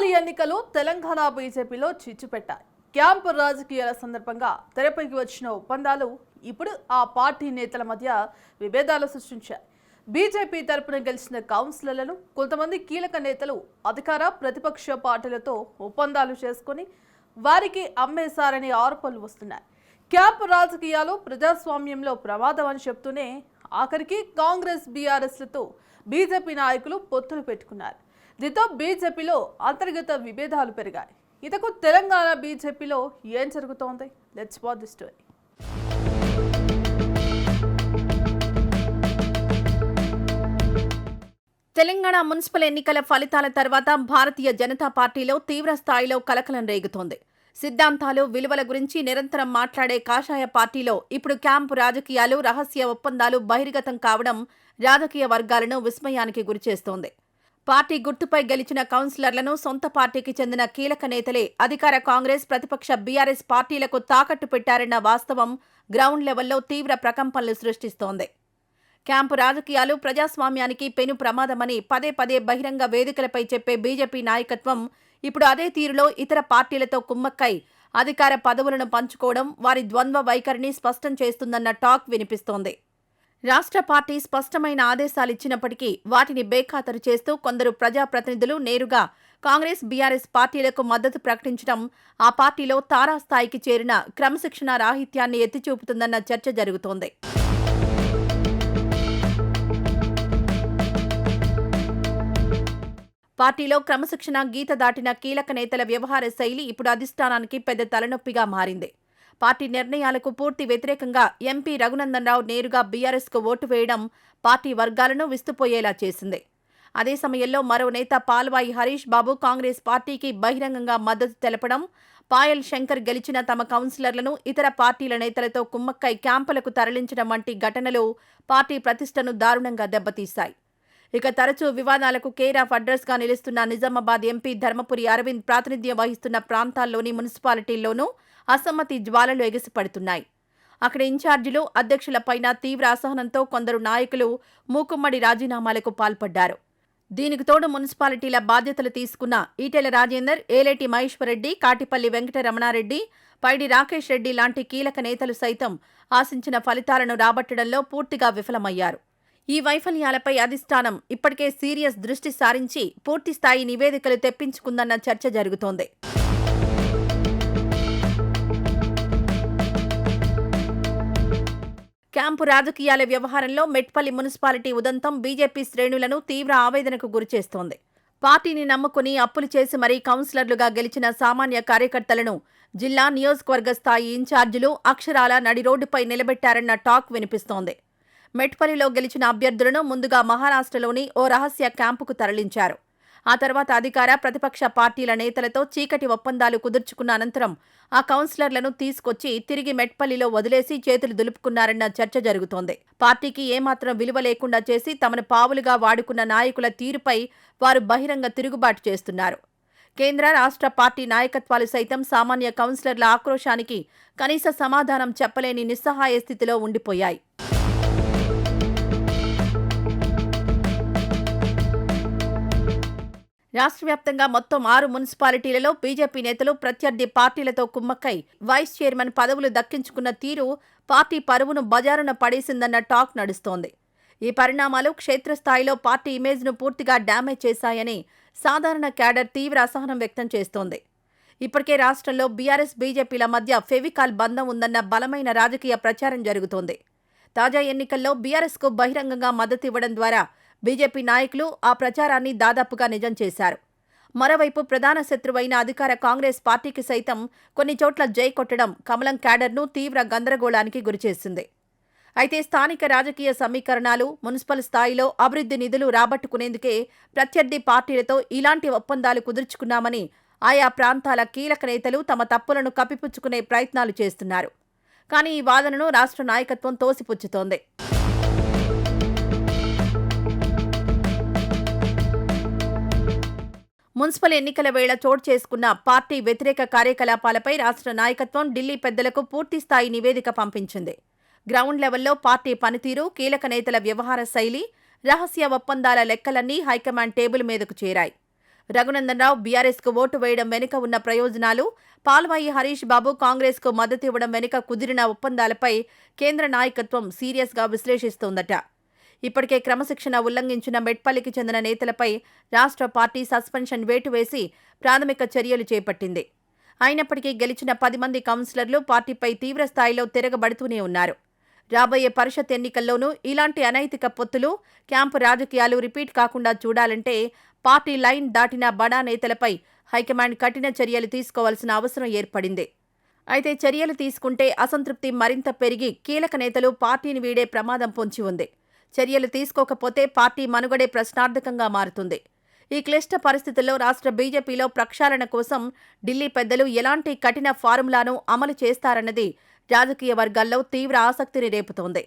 ఈసారి ఎన్నికలు తెలంగాణ బీజేపీలో చిచ్చు పెట్టాయి. క్యాంపు రాజకీయాల సందర్భంగా తెరపైకి వచ్చిన ఒప్పందాలు ఇప్పుడు ఆ పార్టీ నేతల మధ్య విభేదాలు సృష్టించాయి. బీజేపీ తరపున గెలిచిన కౌన్సిలర్లను కొంతమంది కీలక నేతలు అధికార ప్రతిపక్ష పార్టీలతో ఒప్పందాలు చేసుకుని వారికి అమ్మేశారనే ఆరోపణలు వస్తున్నాయి. క్యాంపు రాజకీయాలు ప్రజాస్వామ్యంలో ప్రమాదం అని చెప్తూనే ఆఖరికి కాంగ్రెస్ బీఆర్ఎస్లతో బీజేపీ నాయకులు పొత్తులు పెట్టుకున్నారు. దీంతో బీజేపీలో అంతర్గత విభేదాలు పెరిగాయి. ఇంతకు తెలంగాణ బీజేపీలో ఏం జరుగుతోంది? Let's watch the story. Telangana municipal ఎన్నికల ఫలితాల తర్వాత భారతీయ జనతా పార్టీలో తీవ్ర స్థాయిలో కలకలం రేగుతోంది. సిద్ధాంతాలు, విలువల గురించి నిరంతరం మాట్లాడే కాషాయ పార్టీలో ఇప్పుడు క్యాంపు రాజకీయాలు, రహస్య ఒప్పందాలు బహిర్గతం కావడం రాజకీయ వర్గాలను విస్మయానికి గురిచేస్తోంది. పార్టీ గుర్తుపై గెలిచిన కౌన్సిలర్లను సొంత పార్టీకి చెందిన కీలక నేతలే అధికార కాంగ్రెస్, ప్రతిపక్ష బీఆర్ఎస్ పార్టీలకు తాకట్టు పెట్టారన్న వాస్తవం గ్రౌండ్ లెవెల్లో తీవ్ర ప్రకంపనలు సృష్టిస్తోంది. క్యాంపు రాజకీయాలు ప్రజాస్వామ్యానికి పెను ప్రమాదమని పదే పదే బహిరంగ వేదికలపై చెప్పే బీజేపీ నాయకత్వం ఇప్పుడు అదే తీరులో ఇతర పార్టీలతో కుమ్మక్కై అధికార పదవులను పంచుకోవడం వారి ద్వంద్వ వైఖరిని స్పష్టం చేస్తుందన్న టాక్ వినిపిస్తోంది. రాష్ట్ర పార్టీ స్పష్టమైన ఆదేశాలిచ్చినప్పటికీ వాటిని బేఖాతరు చేస్తూ కొందరు ప్రజాప్రతినిధులు నేరుగా కాంగ్రెస్, బీఆర్ఎస్ పార్టీలకు మద్దతు ప్రకటించడం ఆ పార్టీలో తారాస్థాయికి చేరిన క్రమశిక్షణ రాహిత్యాన్ని ఎత్తిచూపుతుందన్న చర్చ జరుగుతోంది. పార్టీలో క్రమశిక్షణ గీత దాటిన కీలక నేతల వ్యవహార శైలి ఇప్పుడు అధిష్టానానికి పెద్ద తలనొప్పిగా మారింది. పార్టీ నిర్ణయాలకు పూర్తి వ్యతిరేకంగా ఎంపీ రఘునందన్ రావు నేరుగా బీఆర్ఎస్కు ఓటు వేయడం పార్టీ వర్గాలను విస్తుపోయేలా చేసింది. అదే సమయంలో మరో నేత పాల్వాయి హరీష్ బాబు కాంగ్రెస్ పార్టీకి బహిరంగంగా మద్దతు తెలపడం, పాయల్ శంకర్ గెలిచిన తమ కౌన్సిలర్లను ఇతర పార్టీల నేతలతో కుమ్మక్కై క్యాంపులకు తరలించడం వంటి ఘటనలు పార్టీ ప్రతిష్టను దారుణంగా దెబ్బతీశాయి. ఇక తరచూ వివాదాలకు కేర్ ఆఫ్ అడ్రస్గా నిలుస్తున్న నిజామాబాద్ ఎంపీ ధర్మపురి అరవింద్ ప్రాతినిధ్యం వహిస్తున్న ప్రాంతాల్లోని మున్సిపాలిటీల్లోనూ అసమ్మతి జ్వాలలు ఎగిసిపడుతున్నాయి. అక్కడ ఇన్ఛార్జీలు, అధ్యక్షులపైన తీవ్ర అసహనంతో కొందరు నాయకులు మూకుమ్మడి రాజీనామాలకు పాల్పడ్డారు. దీనికి తోడు మున్సిపాలిటీల బాధ్యతలు తీసుకున్న ఈటెల రాజేందర్, ఏలేటి మహేశ్వరరెడ్డి, కాటిపల్లి వెంకటరమణారెడ్డి, పైడి రాకేష్ రెడ్డి లాంటి కీలక నేతలు సైతం ఆశించిన ఫలితాలను రాబట్టడంలో పూర్తిగా విఫలమయ్యారు. ఈ వైఫల్యాలపై అధిష్టానం ఇప్పటికే సీరియస్ దృష్టి సారించి పూర్తిస్థాయి నివేదికలు తెప్పించుకుందన్న చర్చ జరుగుతోంది. క్యాంపు రాజకీయాల వ్యవహారంలో మెట్పల్లి మున్సిపాలిటీ ఉదంతం బీజేపీ శ్రేణులను తీవ్ర ఆవేదనకు గురిచేస్తోంది. పార్టీని నమ్ముకుని అప్పులు చేసి మరీ కౌన్సిలర్లుగా గెలిచిన సామాన్య కార్యకర్తలను జిల్లా, నియోజకవర్గ స్థాయి ఇన్ఛార్జీలు అక్షరాల నడిరోడ్డుపై నిలబెట్టారన్న టాక్ వినిపిస్తోంది. మెట్పల్లిలో గెలిచిన అభ్యర్థులను ముందుగా మహారాష్ట్రలోని ఓ రహస్య క్యాంపుకు తరలించారు. ఆ తర్వాత అధికార, ప్రతిపక్ష పార్టీల నేతలతో చీకటి ఒప్పందాలు కుదుర్చుకున్న అనంతరం ఆ కౌన్సిలర్లను తీసుకొచ్చి తిరిగి మెట్పల్లిలో వదిలేసి చేతులు దులుపుకున్నారన్న చర్చ జరుగుతోంది. పార్టీకి ఏమాత్రం విలువ లేకుండా చేసి తమను పావులుగా వాడుకున్న నాయకుల తీరుపై వారు బహిరంగ తిరుగుబాటు చేస్తున్నారు. కేంద్ర, రాష్ట్ర పార్టీ నాయకత్వాలు సైతం సామాన్య కౌన్సిలర్ల ఆక్రోశానికి కనీస సమాధానం చెప్పలేని నిస్సహాయ స్థితిలో ఉండిపోయాయి. రాష్ట్ర వ్యాప్తంగా మొత్తం 6 మున్సిపాలిటీలలో బీజేపీ నేతలు ప్రత్యర్థి పార్టీలతో కుమ్మక్కై వైస్ చైర్మన్ పదవులు దక్కించుకున్న తీరు పార్టీ పరువును బజారున పడేసిందన్న టాక్ నడుస్తోంది. ఈ పరిణామాలు క్షేత్రస్థాయిలో పార్టీ ఇమేజ్ను పూర్తిగా డ్యామేజ్ చేశాయని సాధారణ క్యాడర్ తీవ్ర అసహనం వ్యక్తం చేస్తోంది. ఇప్పటికే రాష్ట్రంలో బీఆర్ఎస్, బీజేపీల మధ్య ఫెవికాల్ బంధం ఉందన్న బలమైన రాజకీయ ప్రచారం జరుగుతోంది. తాజా ఎన్నికల్లో బీఆర్ఎస్కు బహిరంగంగా మద్దతు ఇవ్వడం ద్వారా బీజేపీ నాయకులు ఆ ప్రచారాన్ని దాదాపుగా నిజం చేశారు. మరోవైపు ప్రధాన శత్రువైన అధికార కాంగ్రెస్ పార్టీకి సైతం కొన్ని చోట్ల జై కొట్టడం కమలం క్యాడర్ను తీవ్ర గందరగోళానికి గురిచేసింది. అయితే స్థానిక రాజకీయ సమీకరణాలు, మున్సిపల్ స్థాయిలో అభివృద్ధి నిధులు రాబట్టుకునేందుకే ప్రత్యర్థి పార్టీలతో ఇలాంటి ఒప్పందాలు కుదుర్చుకున్నామని ఆయా ప్రాంతాల కీలక నేతలు తమ తప్పులను కప్పిపుచ్చుకునే ప్రయత్నాలు చేస్తున్నారు. కానీ ఈ వాదనను రాష్ట్ర నాయకత్వం తోసిపుచ్చుతోంది. మున్సిపల్ ఎన్నికల వేళ చోటు చేసుకున్న పార్టీ వ్యతిరేక కార్యకలాపాలపై రాష్ట్ర నాయకత్వం ఢిల్లీ పెద్దలకు పూర్తిస్థాయి నివేదిక పంపించింది. గ్రౌండ్ లెవెల్లో పార్టీ పనితీరు, కీలక నేతల వ్యవహార శైలి, రహస్య ఒప్పందాల లెక్కలన్నీ హైకమాండ్ టేబుల్ మీదకు చేరాయి. రఘునందన్ రావు బీఆర్ఎస్కు ఓటు వేయడం వెనుక ఉన్న ప్రయోజనాలు, పాల్వాయి హరీష్ బాబు కాంగ్రెస్కు మద్దతు ఇవ్వడం వెనుక కుదిరిన ఒప్పందాలపై కేంద్ర నాయకత్వం సీరియస్గా విశ్లేషిస్తోందట. ఇప్పటికే క్రమశిక్షణ ఉల్లంఘించిన మెట్పల్లికి చెందిన నేతలపై రాష్ట్ర పార్టీ సస్పెన్షన్ వేటు వేసి ప్రాథమిక చర్యలు చేపట్టింది. అయినప్పటికీ గెలిచిన 10 మంది కౌన్సిలర్లు పార్టీపై తీవ్ర స్థాయిలో తిరగబడుతూనే ఉన్నారు. రాబోయే పరిషత్ ఎన్నికల్లోనూ ఇలాంటి అనైతిక పొత్తులు, క్యాంపు రాజకీయాలు రిపీట్ కాకుండా చూడాలంటే పార్టీ లైన్ దాటిన బడా నేతలపై హైకమాండ్ కఠిన చర్యలు తీసుకోవాల్సిన అవసరం ఏర్పడింది. అయితే చర్యలు తీసుకుంటే అసంతృప్తి మరింత పెరిగి కీలక నేతలు పార్టీని వీడే ప్రమాదం పొంచి ఉంది. చర్యలు తీసుకోకపోతే పార్టీ మనుగడే ప్రశ్నార్థకంగా మారుతుంది. ఈ క్లిష్ట పరిస్థితుల్లో రాష్ట్ర బీజేపీలో ప్రక్షాళన కోసం ఢిల్లీ పెద్దలు ఎలాంటి కఠిన ఫార్ములాను అమలు చేస్తారన్నది రాజకీయ వర్గాల్లో తీవ్ర ఆసక్తిని రేపుతోంది.